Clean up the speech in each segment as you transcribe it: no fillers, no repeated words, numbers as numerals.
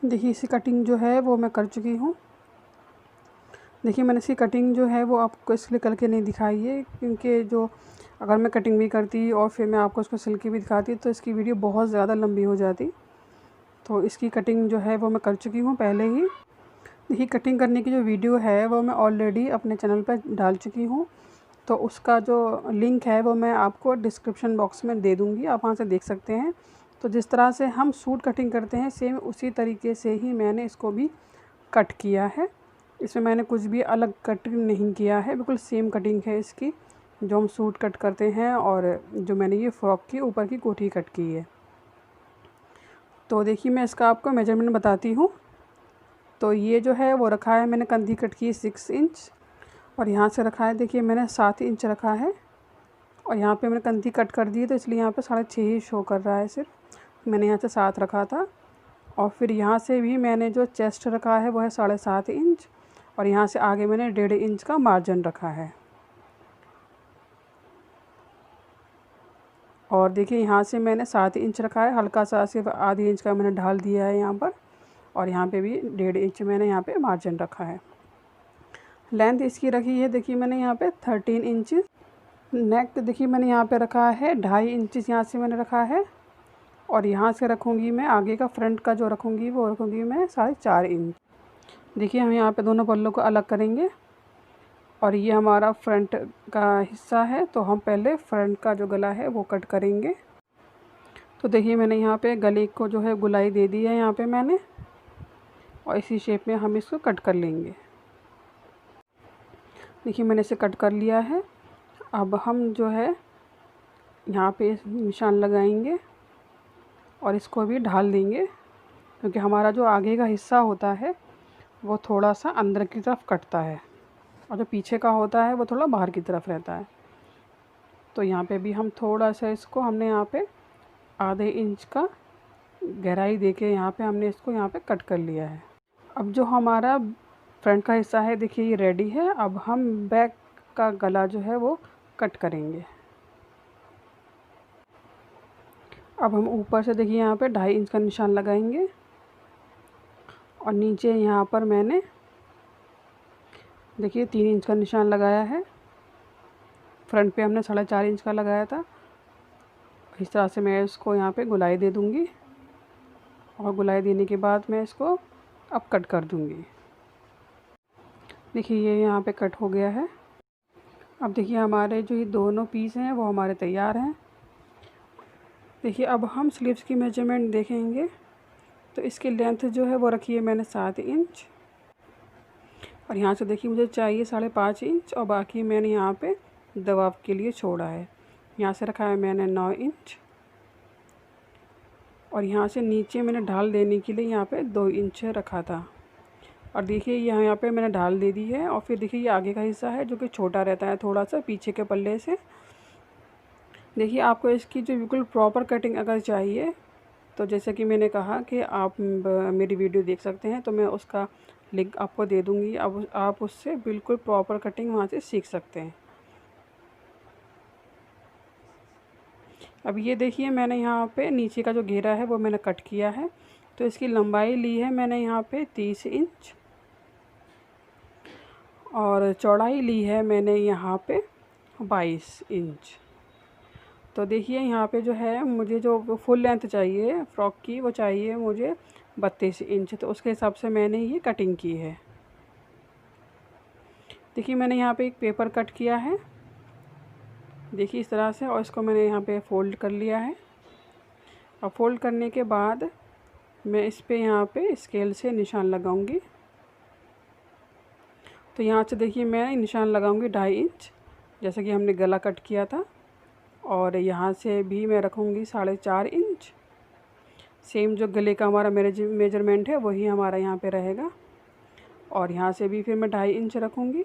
देखिए इसकी कटिंग जो है वो मैं कर चुकी हूँ। देखिए मैंने इसकी कटिंग जो है वो आपको इसलिए करके नहीं दिखाई है क्योंकि जो अगर मैं कटिंग भी करती और फिर मैं आपको उसको सिल के भी दिखाती तो इसकी वीडियो बहुत ज़्यादा लंबी हो जाती। तो इसकी कटिंग जो है वो मैं कर चुकी हूँ पहले ही। देखिए कटिंग करने की जो वीडियो है वो मैं ऑलरेडी अपने चैनल पर डाल चुकी हूँ, तो उसका जो लिंक है वो मैं आपको डिस्क्रिप्शन बॉक्स में दे दूँगी, आप वहाँ से देख सकते हैं। तो जिस तरह से हम सूट कटिंग करते हैं सेम उसी तरीके से ही मैंने इसको भी कट किया है। इसमें मैंने कुछ भी अलग कटिंग नहीं किया है, बिल्कुल सेम कटिंग है इसकी जो हम सूट कट करते हैं और जो मैंने ये फ्रॉक की ऊपर की कोटी कट की है। तो देखिए मैं इसका आपको मेजरमेंट बताती हूँ। तो ये जो है वो रखा है मैंने कंधी कट की 6 इंच और यहाँ से रखा है देखिए मैंने 7 इंच रखा है और यहाँ पे मैंने कंधी कट कर दी है तो इसलिए यहाँ पे 6.5 ही शो कर रहा है सिर्फ। मैंने यहाँ से 7 रखा था और फिर यहाँ से भी मैंने जो चेस्ट रखा है वो है 7.5 इंच और यहाँ से आगे मैंने 1.5 इंच का मार्जिन रखा है। और देखिए यहाँ से मैंने 7 इंच रखा है, हल्का सा सिर्फ आधी इंच का मैंने ढाल दिया है यहाँ पर और यहाँ पे भी 1.5 इंच मैंने यहाँ पे मार्जिन रखा है। लेंथ इसकी रखी है देखिए मैंने यहाँ पे 13 इंच। नेक देखिए मैंने यहाँ पे रखा है 2.5 इंच, यहाँ से मैंने रखा है और यहाँ से रखूँगी मैं आगे का फ्रंट का जो रखूँगी वो रखूँगी मैं 4.5 इंच। देखिए हम यहाँ पे दोनों पल्लों को अलग करेंगे और ये हमारा फ्रंट का हिस्सा है तो हम पहले फ्रंट का जो गला है वो कट करेंगे। तो देखिए मैंने यहाँ पे गले को जो है गुलाई दे दी है यहाँ पे मैंने और इसी शेप में हम इसको कट कर लेंगे। देखिए मैंने इसे कट कर लिया है। अब हम जो है यहाँ पे निशान लगाएंगे और इसको भी ढाल देंगे क्योंकि हमारा जो आगे का हिस्सा होता है वो थोड़ा सा अंदर की तरफ कटता है और जो पीछे का होता है वो थोड़ा बाहर की तरफ रहता है। तो यहाँ पे भी हम थोड़ा सा इसको हमने यहाँ पे आधे इंच का गहराई देके यहाँ पे हमने इसको यहाँ पे कट कर लिया है। अब जो हमारा फ्रंट का हिस्सा है देखिए ये रेडी है। अब हम बैक का गला जो है वो कट करेंगे। अब हम ऊपर से देखिए यहाँ पे 2.5 इंच का निशान लगाएंगे और नीचे यहाँ पर मैंने देखिए 3 इंच का निशान लगाया है। फ्रंट पे हमने 4.5 इंच का लगाया था। इस तरह से मैं इसको यहाँ पे गुलाई दे दूँगी और गुलाई देने के बाद मैं इसको अब कट कर दूँगी। देखिए ये यहाँ पे कट हो गया है। अब देखिए हमारे जो ये दोनों पीस हैं वो हमारे तैयार हैं। देखिए अब हम स्लीव्स की मेजरमेंट देखेंगे तो इसकी लेंथ जो है वो रखी है मैंने 7 इंच और यहाँ से देखिए मुझे चाहिए 5.5 इंच और बाकी मैंने यहाँ पे दबाव के लिए छोड़ा है। यहाँ से रखा है मैंने 9 इंच और यहाँ से नीचे मैंने ढाल देने के लिए यहाँ पे 2 इंच रखा था और देखिए यहाँ पे मैंने ढाल दे दी है। और फिर देखिए ये आगे का हिस्सा है जो कि छोटा रहता है थोड़ा सा पीछे के पल्ले से। देखिए आपको इसकी जो बिल्कुल प्रॉपर कटिंग अगर चाहिए तो जैसे कि मैंने कहा कि आप मेरी वीडियो देख सकते हैं तो मैं उसका लिंक आपको दे दूँगी। अब आप उससे बिल्कुल प्रॉपर कटिंग वहाँ से सीख सकते हैं। अब ये देखिए मैंने यहाँ पे नीचे का जो घेरा है वो मैंने कट किया है। तो इसकी लंबाई ली है मैंने यहाँ पे 30 इंच और चौड़ाई ली है मैंने यहाँ पे 22 इंच। तो देखिए यहाँ पे जो है मुझे जो फुल लेंथ चाहिए फ़्रॉक की वो चाहिए मुझे 32 इंच। तो उसके हिसाब से मैंने ये कटिंग की है। देखिए मैंने यहाँ पे एक पेपर कट किया है देखिए इस तरह से और इसको मैंने यहाँ पे फ़ोल्ड कर लिया है। और फ़ोल्ड करने के बाद मैं इस पे यहाँ पे स्केल से निशान लगाऊंगी। तो यहाँ से देखिए मैं निशान लगाऊंगी 2.5 इंच जैसे कि हमने गला कट किया था और यहाँ से भी मैं रखूँगी 4.5 इंच। सेम जो गले का हमारा मेजरमेंट है वही हमारा यहाँ पे रहेगा और यहाँ से भी फिर मैं 2.5 इंच रखूँगी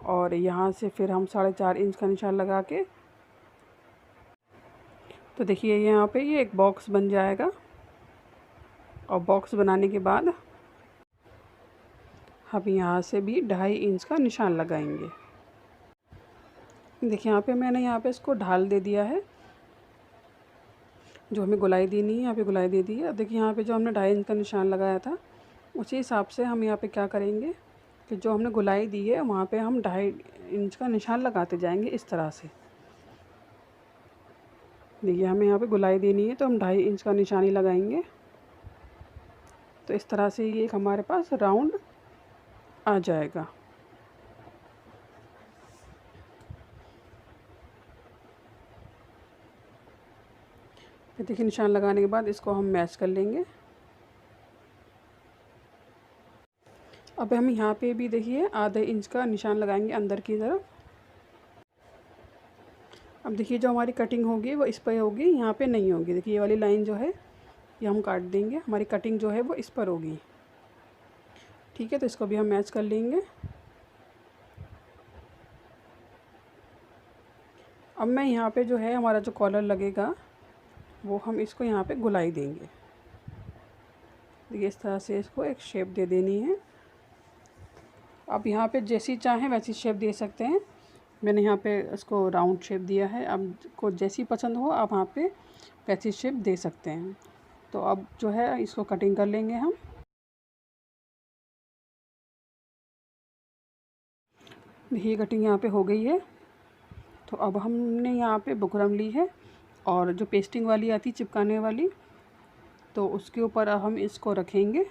और यहाँ से फिर हम 4.5 इंच का निशान लगा के तो देखिए यहाँ पे ये एक बॉक्स बन जाएगा। और बॉक्स बनाने के बाद हम यहाँ से भी 2.5 इंच का निशान लगाएंगे। देखिए यहाँ पे मैंने यहाँ पे इसको ढाल दे दिया है जो हमें गोलाई देनी है यहाँ पे गोलाई दे दी है। अब देखिए यहाँ पे जो हमने 2.5 इंच का निशान लगाया था उसी हिसाब से हम यहाँ पे क्या करेंगे कि जो हमने गोलाई दी है वहाँ पे हम 2.5 इंच का निशान लगाते जाएंगे इस तरह से। देखिए हमें यहाँ पे गोलाई देनी है तो हम 2.5 इंच का निशान ही लगाएंगे। तो इस तरह से ये एक हमारे पास राउंड आ जाएगा। फिर देखिए निशान लगाने के बाद इसको हम मैच कर लेंगे। अब हम यहाँ पे भी देखिए आधे इंच का निशान लगाएंगे अंदर की तरफ। अब देखिए जो हमारी कटिंग होगी वो इस पर होगी, यहाँ पे नहीं होगी। देखिए ये वाली लाइन जो है ये हम काट देंगे, हमारी कटिंग जो है वो इस पर होगी। ठीक है, तो इसको भी हम मैच कर लेंगे। अब मैं यहाँ पे जो है हमारा जो कॉलर लगेगा वो हम इसको यहाँ पे गोलाई देंगे। देखिए इस तरह से इसको एक शेप दे देनी है। आप यहाँ पे जैसी चाहें वैसी शेप दे सकते हैं। मैंने यहाँ पे इसको राउंड शेप दिया है, अब को जैसी पसंद हो आप वहाँ पे वैसी शेप दे सकते हैं। तो अब जो है इसको कटिंग कर लेंगे हम। देखिए कटिंग यहाँ पे हो गई है। तो अब हमने यहाँ पे बुकरम ली है और जो पेस्टिंग वाली आती चिपकाने वाली, तो उसके ऊपर हम इसको रखेंगे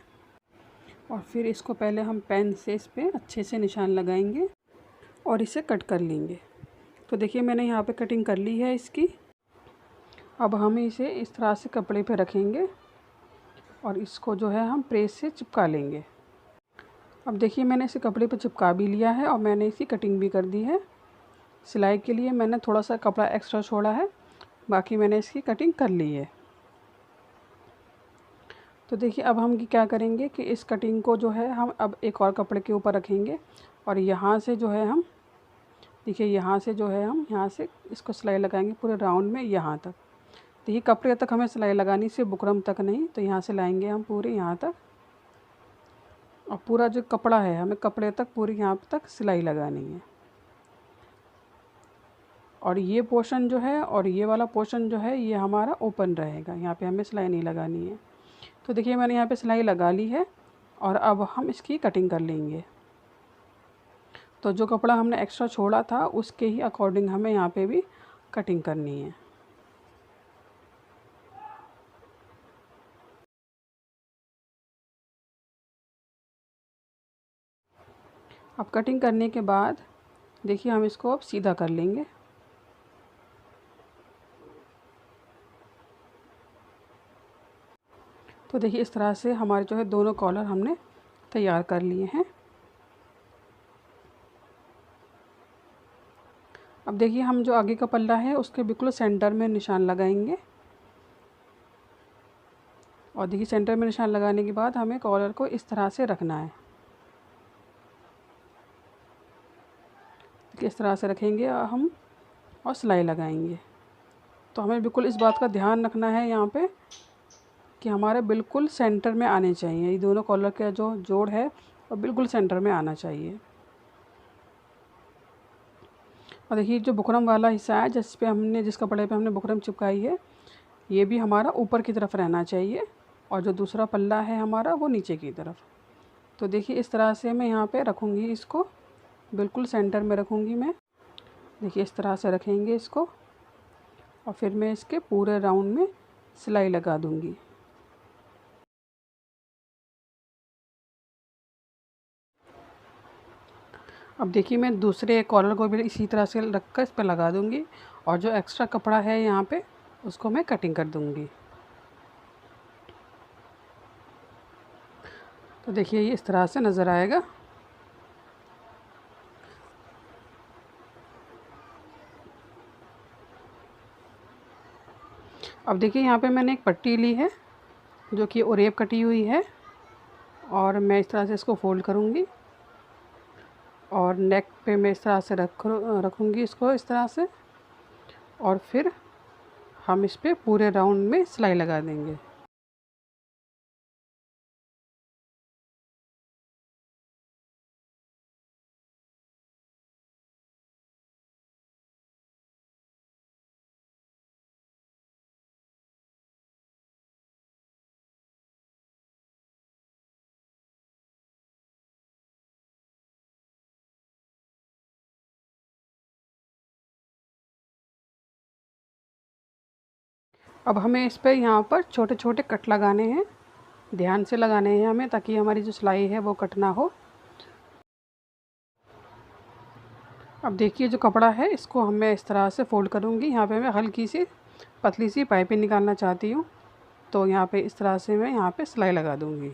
और फिर इसको पहले हम पेन से इस पर अच्छे से निशान लगाएंगे और इसे कट कर लेंगे। तो देखिए मैंने यहाँ पे कटिंग कर ली है इसकी। अब हम इसे इस तरह से कपड़े पे रखेंगे और इसको जो है हम प्रेस से चिपका लेंगे। अब देखिए मैंने इसे कपड़े पे चिपका भी लिया है और मैंने इसकी कटिंग भी कर दी है। सिलाई के लिए मैंने थोड़ा सा कपड़ा एक्स्ट्रा छोड़ा है, बाकी मैंने इसकी कटिंग कर ली है। तो देखिए अब हम क्या करेंगे कि इस कटिंग को जो है हम अब एक और कपड़े के ऊपर रखेंगे और यहाँ से जो है हम देखिए यहाँ से जो है हम यहाँ से इसको सिलाई लगाएंगे पूरे राउंड में यहाँ तक। देखिए कपड़े तक हमें सिलाई लगानी, सिर्फ बुकरम तक नहीं। तो यहाँ से लाएंगे हम पूरे यहाँ तक और पूरा जो कपड़ा है हमें कपड़े तक पूरी यहाँ तक सिलाई लगानी है। और ये पोर्शन जो है और ये वाला पोर्शन जो है ये हमारा ओपन रहेगा, यहाँ पे हमें सिलाई नहीं लगानी है। तो देखिए मैंने यहाँ पे सिलाई लगा ली है और अब हम इसकी कटिंग कर लेंगे। तो जो कपड़ा हमने एक्स्ट्रा छोड़ा था उसके ही अकॉर्डिंग हमें यहाँ पे भी कटिंग करनी है। अब कटिंग करने के बाद देखिए हम इसको अब सीधा कर लेंगे। तो देखिए इस तरह से हमारे जो है दोनों कॉलर हमने तैयार कर लिए हैं। अब देखिए हम जो आगे का पल्ला है उसके बिल्कुल सेंटर में निशान लगाएंगे और देखिए सेंटर में निशान लगाने के बाद हमें कॉलर को इस तरह से रखना है। देखिए इस तरह से रखेंगे हम और सिलाई लगाएंगे। तो हमें बिल्कुल इस बात का ध्यान रखना है यहाँ पे कि हमारे बिल्कुल सेंटर में आने चाहिए, ये दोनों कॉलर का जो जोड़ है और बिल्कुल सेंटर में आना चाहिए। और देखिए जो बुकरम वाला हिस्सा है जिस कपड़े पे हमने बुकरम चिपकाई है ये भी हमारा ऊपर की तरफ रहना चाहिए और जो दूसरा पल्ला है हमारा वो नीचे की तरफ। तो देखिए इस तरह से मैं यहाँ पे रखूँगी, इसको बिल्कुल सेंटर में रखूँगी मैं। देखिए इस तरह से रखेंगे इसको और फिर मैं इसके पूरे राउंड में सिलाई लगा दूँगी। अब देखिए मैं दूसरे कॉलर को भी इसी तरह से रख कर इस पर लगा दूँगी और जो एक्स्ट्रा कपड़ा है यहाँ पे उसको मैं कटिंग कर दूँगी। तो देखिए ये इस तरह से नज़र आएगा। अब देखिए यहाँ पे मैंने एक पट्टी ली है जो कि ओरेप कटी हुई है और मैं इस तरह से इसको फोल्ड करूँगी और नेक पे मैं इस तरह से रखूँगी इसको इस तरह से और फिर हम इस पे पूरे राउंड में सिलाई लगा देंगे। अब हमें इस पे यहाँ पर छोटे छोटे कट लगाने हैं, ध्यान से लगाने हैं हमें, ताकि हमारी जो सिलाई है वो कट ना हो। अब देखिए जो कपड़ा है इसको मैं इस तरह से फ़ोल्ड करूँगी। यहाँ पे मैं हल्की सी पतली सी पाइपिंग निकालना चाहती हूँ, तो यहाँ पे इस तरह से मैं यहाँ पे सिलाई लगा दूँगी।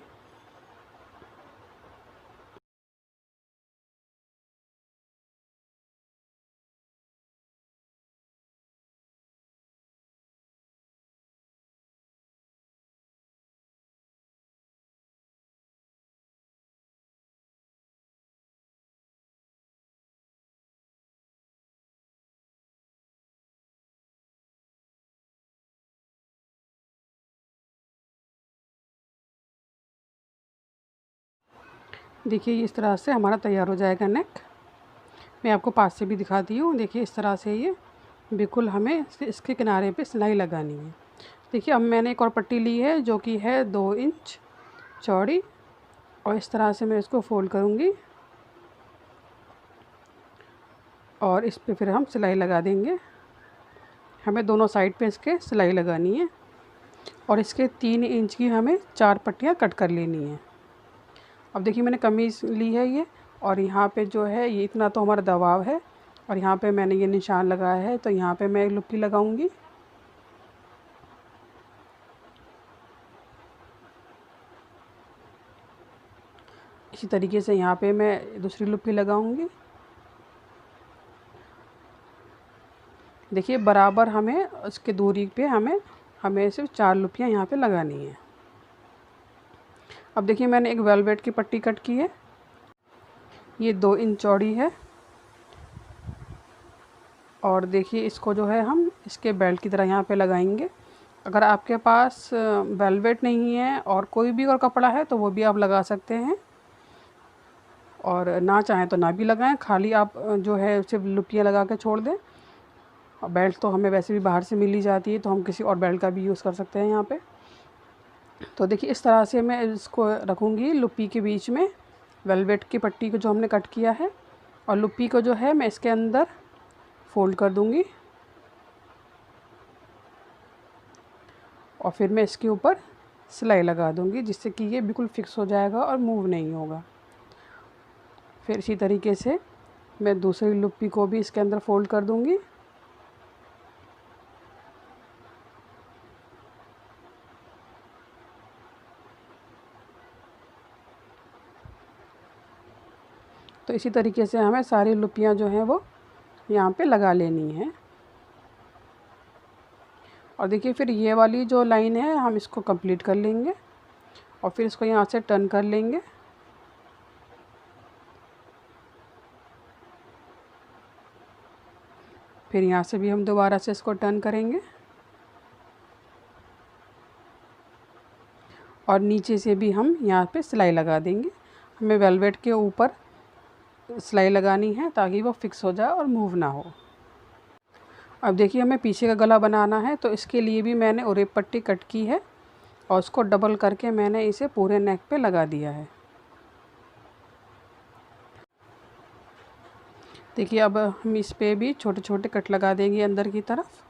देखिए इस तरह से हमारा तैयार हो जाएगा नेक। मैं आपको पास से भी दिखाती हूँ। देखिए इस तरह से ये बिल्कुल हमें इसके किनारे पे सिलाई लगानी है। देखिए अब मैंने एक और पट्टी ली है जो कि है 2 इंच चौड़ी, और इस तरह से मैं इसको फ़ोल्ड करूँगी और इस पे फिर हम सिलाई लगा देंगे। हमें दोनों साइड पे इसके सिलाई लगानी है और इसके 3 इंच की हमें 4 पट्टियाँ कट कर लेनी है। अब देखिए मैंने कमीज़ ली है ये, और यहाँ पे जो है ये इतना तो हमारा दबाव है, और यहाँ पे मैंने ये निशान लगाया है, तो यहाँ पे मैं एक लुप्पी लगाऊंगी। इसी तरीके से यहाँ पे मैं दूसरी लुप्पी लगाऊंगी। देखिए बराबर हमें उसके दूरी पे हमें सिर्फ 4 लुप्पियाँ यहाँ पे लगानी है। अब देखिए मैंने एक वेलवेट की पट्टी कट की है, ये 2 इंच चौड़ी है, और देखिए इसको जो है हम इसके बेल्ट की तरह यहाँ पे लगाएंगे। अगर आपके पास वेलवेट नहीं है और कोई भी और कपड़ा है तो वो भी आप लगा सकते हैं, और ना चाहें तो ना भी लगाएं, खाली आप जो है सिर्फ लुप्पियाँ लगा के छोड़ दें। और बेल्ट तो हमें वैसे भी बाहर से मिल ही जाती है, तो हम किसी और बेल्ट का भी यूज़ कर सकते हैं यहाँ पे। तो देखिए इस तरह से मैं इसको रखूँगी लुप्पी के बीच में, वेलवेट की पट्टी को जो हमने कट किया है, और लुप्पी को जो है मैं इसके अंदर फ़ोल्ड कर दूँगी, और फिर मैं इसके ऊपर सिलाई लगा दूँगी, जिससे कि ये बिल्कुल फिक्स हो जाएगा और मूव नहीं होगा। फिर इसी तरीके से मैं दूसरी लुप्पी को भी इसके अंदर फ़ोल्ड कर दूँगी। तो इसी तरीके से हमें सारी लुप्पियाँ जो हैं वो यहाँ पे लगा लेनी है। और देखिए फिर ये वाली जो लाइन है हम इसको कंप्लीट कर लेंगे, और फिर इसको यहाँ से टर्न कर लेंगे। फिर यहाँ से भी हम दोबारा से इसको टर्न करेंगे, और नीचे से भी हम यहाँ पे सिलाई लगा देंगे। हमें वेलवेट के ऊपर सिलाई लगानी है ताकि वो फिक्स हो जाए और मूव ना हो। अब देखिए हमें पीछे का गला बनाना है, तो इसके लिए भी मैंने ओरेप पट्टी कट की है, और उसको डबल करके मैंने इसे पूरे नेक पे लगा दिया है। देखिए अब हम इस पे भी छोटे छोटे कट लगा देंगे अंदर की तरफ।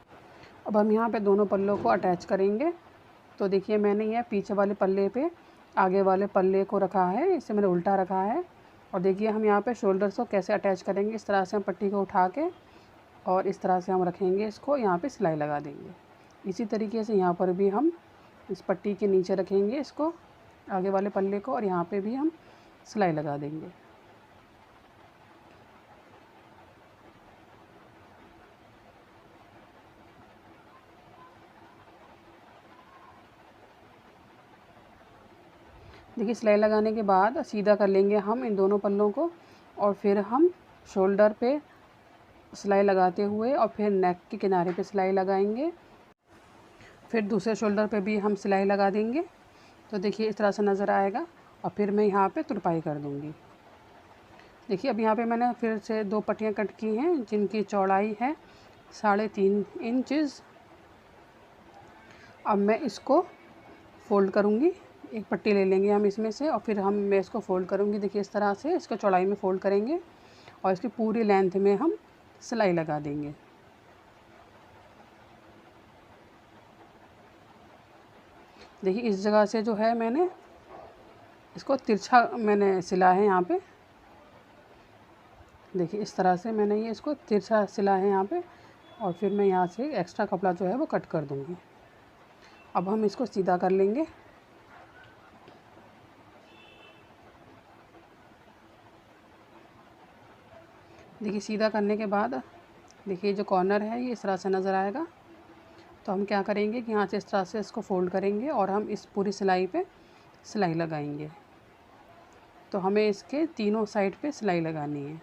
अब हम यहाँ पे दोनों पल्लों को अटैच करेंगे। तो देखिए मैंने यह पीछे वाले पल्ले पे आगे वाले पल्ले को रखा है, इसे मैंने उल्टा रखा है। और देखिए हम यहाँ पे शोल्डर्स को कैसे अटैच करेंगे। इस तरह से हम पट्टी को उठा के और इस तरह से हम रखेंगे, इसको यहाँ पे सिलाई लगा देंगे। इसी तरीके से यहाँ पर भी हम इस पट्टी के नीचे रखेंगे इसको, आगे वाले पल्ले को, और यहाँ पे भी हम सिलाई लगा देंगे। देखिए सिलाई लगाने के बाद सीधा कर लेंगे हम इन दोनों पल्लों को, और फिर हम शोल्डर पे सिलाई लगाते हुए और फिर नेक के किनारे पे सिलाई लगाएंगे। फिर दूसरे शोल्डर पे भी हम सिलाई लगा देंगे। तो देखिए इस तरह से नज़र आएगा, और फिर मैं यहाँ पे तुरपाई कर दूँगी। देखिए अब यहाँ पे मैंने फिर से 2 पट्टियाँ कट की हैं जिनकी चौड़ाई है 3.5 इंचज़। अब मैं इसको फ़ोल्ड करूँगी, एक पट्टी ले लेंगे हम इसमें से, और फिर मैं इसको फ़ोल्ड करूँगी। देखिए इस तरह से इसको चौड़ाई में फ़ोल्ड करेंगे, और इसकी पूरी लेंथ में हम सिलाई लगा देंगे। देखिए इस जगह से जो है मैंने इसको तिरछा मैंने सिला है यहाँ पे। देखिए इस तरह से मैंने ये इसको तिरछा सिला है यहाँ पे, और फिर मैं यहाँ से एक्स्ट्रा कपड़ा जो है वो कट कर दूँगी। अब हम इसको सीधा कर लेंगे। देखिए सीधा करने के बाद देखिए जो कॉर्नर है ये इस तरह से नज़र आएगा। तो हम क्या करेंगे कि यहाँ से इस तरह से इसको फोल्ड करेंगे और हम इस पूरी सिलाई पे सिलाई लगाएंगे। तो हमें इसके तीनों साइड पे सिलाई लगानी है।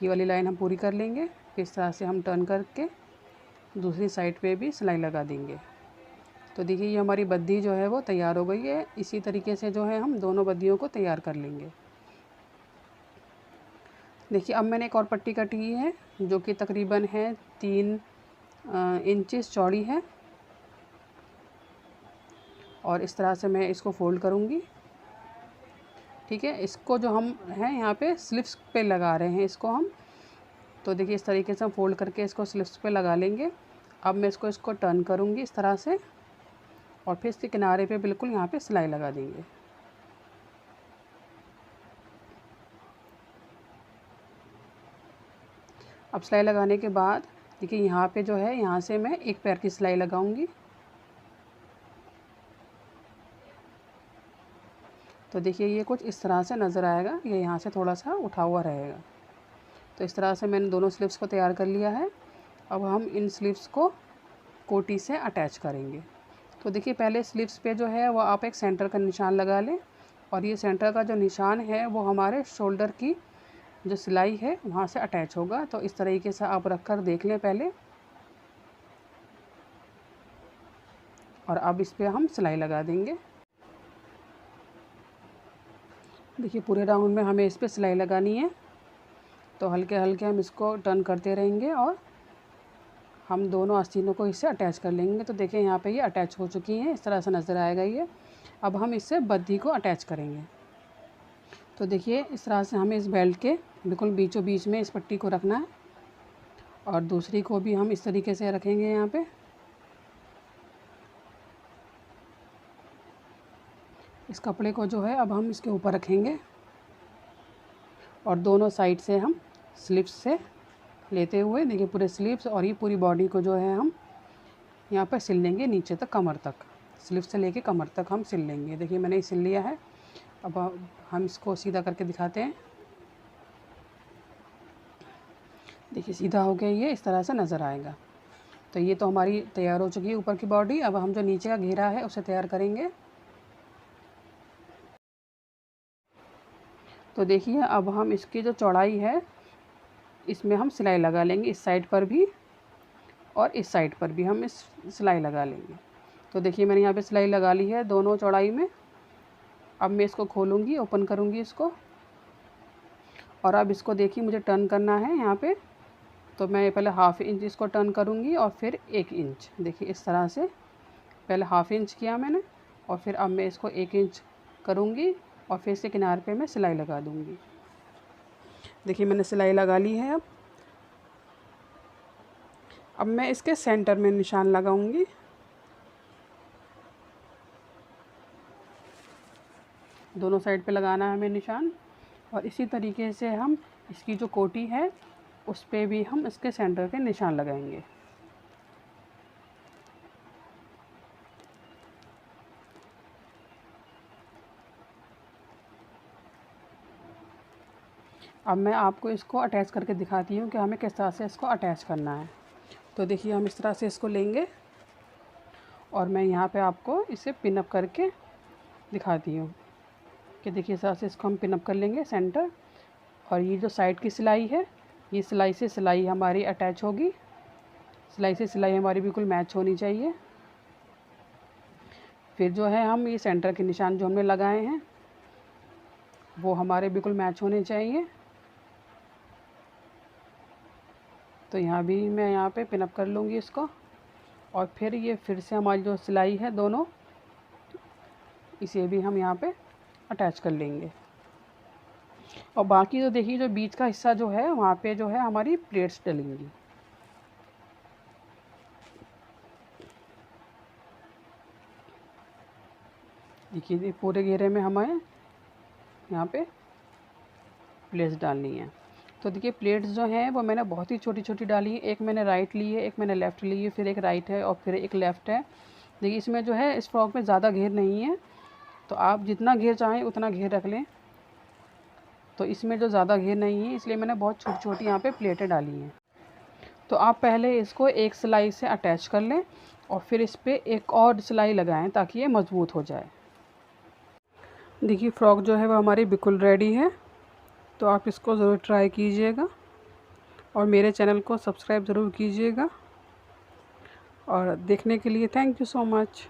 ये वाली लाइन हम पूरी कर लेंगे, फिर इस तरह से हम टर्न करके दूसरी साइड पे भी सिलाई लगा देंगे। तो देखिए ये हमारी बद्दी जो है वो तैयार हो गई है। इसी तरीके से जो है हम दोनों बद्दियों को तैयार कर लेंगे। देखिए अब मैंने एक और पट्टी कटी की है जो कि तकरीबन है 3 इंचेस चौड़ी है, और इस तरह से मैं इसको फोल्ड करूँगी। ठीक है, इसको जो हम हैं यहाँ पे स्लिप्स पे लगा रहे हैं इसको हम। तो देखिए इस तरीके से हम फोल्ड करके इसको स्लिप्स पे लगा लेंगे। अब मैं इसको टर्न करूँगी इस तरह से, और फिर इसके किनारे पे बिल्कुल यहाँ पे सिलाई लगा देंगे। अब सिलाई लगाने के बाद देखिए यहाँ पे जो है यहाँ से मैं एक पैर की सिलाई लगाऊंगी। तो देखिए ये कुछ इस तरह से नज़र आएगा, ये यहाँ से थोड़ा सा उठा हुआ रहेगा। तो इस तरह से मैंने दोनों स्लीव्स को तैयार कर लिया है। अब हम इन स्लीव्स को कोटी से अटैच करेंगे। तो देखिए पहले स्लीव्स पे जो है वो आप एक सेंटर का निशान लगा लें, और ये सेंटर का जो निशान है वो हमारे शोल्डर की जो सिलाई है वहाँ से अटैच होगा। तो इस तरीके से आप रख कर देख लें पहले, और अब इस पर हम सिलाई लगा देंगे। देखिए पूरे राउंड में हमें इस पर सिलाई लगानी है। तो हल्के हल्के हम इसको टर्न करते रहेंगे और हम दोनों आस्तीनों को इससे अटैच कर लेंगे। तो देखिए यहाँ पे ये अटैच हो चुकी हैं, इस तरह से नज़र आएगा ये। अब हम इससे बद्दी को अटैच करेंगे। तो देखिए इस तरह से हमें इस बेल्ट के बिल्कुल बीचों बीच में इस पट्टी को रखना है, और दूसरी को भी हम इस तरीके से रखेंगे यहाँ पे। इस कपड़े को जो है अब हम इसके ऊपर रखेंगे, और दोनों साइड से हम स्लीव्स से लेते हुए देखिए पूरे स्लीव्स और ये पूरी बॉडी को जो है हम यहाँ पर सिल लेंगे नीचे तक, कमर तक। स्लीव्स से लेके कमर तक हम सिल लेंगे। देखिए मैंने सिल लिया है। अब हम इसको सीधा करके दिखाते हैं। देखिए सीधा हो गया, ये इस तरह से नज़र आएगा। तो ये तो हमारी तैयार हो चुकी है ऊपर की बॉडी। अब हम जो नीचे का घेरा है उसे तैयार करेंगे। तो देखिए अब हम इसकी जो चौड़ाई है इसमें हम सिलाई लगा लेंगे, इस साइड पर भी और इस साइड पर भी हम इस सिलाई लगा लेंगे। तो देखिए मैंने यहाँ पे सिलाई लगा ली है दोनों चौड़ाई में। अब मैं इसको खोलूँगी, ओपन करूँगी इसको, और अब इसको देखिए मुझे टर्न करना है यहाँ पे। तो मैं पहले हाफ़ इंच इसको टर्न करूँगी और फिर 1 इंच। देखिए इस तरह से पहले हाफ़ इंच किया मैंने, और फिर अब मैं इसको 1 इंच करूँगी, और फिर से किनारे पे मैं सिलाई लगा दूँगी। देखिए मैंने सिलाई लगा ली है। अब मैं इसके सेंटर में निशान लगाऊंगी। दोनों साइड पे लगाना है हमें निशान, और इसी तरीके से हम इसकी जो कोटी है उस पे भी हम इसके सेंटर पे निशान लगाएंगे। अब मैं आपको इसको अटैच करके दिखाती हूँ कि हमें किस तरह से इसको अटैच करना है। तो देखिए हम इस तरह से इसको लेंगे, और मैं यहाँ पे आपको इसे पिन अप करके दिखाती हूँ कि देखिए इस तरह से इसको हम पिन अप कर लेंगे सेंटर। और ये जो साइड की सिलाई है, ये सिलाई से सिलाई हमारी अटैच होगी। सिलाई से सिलाई हमारी बिल्कुल मैच होनी चाहिए। फिर जो है हम ये सेंटर के निशान जो हमने लगाए हैं वो हमारे बिल्कुल मैच होने चाहिए। तो यहाँ भी मैं यहाँ पे पिन अप कर लूँगी इसको, और फिर ये फिर से हमारी जो सिलाई है दोनों, इसे भी हम यहाँ पे अटैच कर लेंगे। और बाकी तो देखिए जो बीच का हिस्सा जो है वहाँ पे जो है हमारी प्लेट्स डलेंगी। देखिए पूरे घेरे में हमें यहाँ पे प्लेट्स डालनी है। तो देखिए प्लेट्स जो हैं वो मैंने बहुत ही छोटी छोटी डाली है। एक मैंने राइट ली है, एक मैंने लेफ़्ट ली है, फिर एक राइट है और फिर एक लेफ़्ट है। देखिए इसमें जो है इस फ्रॉक में ज़्यादा घेर नहीं है, तो आप जितना घेर चाहें उतना घेर रख लें। तो इसमें जो ज़्यादा घेर नहीं है इसलिए मैंने बहुत छोटी छोटी यहाँ पे प्लेटें डाली हैं। तो आप पहले इसको एक सिलाई से अटैच कर लें और फिर इस पर एक और सिलाई लगाएं ताकि ये मज़बूत हो जाए। देखिए फ़्रॉक जो है वो हमारी बिल्कुल रेडी है। तो आप इसको ज़रूर ट्राई कीजिएगा और मेरे चैनल को सब्सक्राइब ज़रूर कीजिएगा। और देखने के लिए थैंक यू सो मच।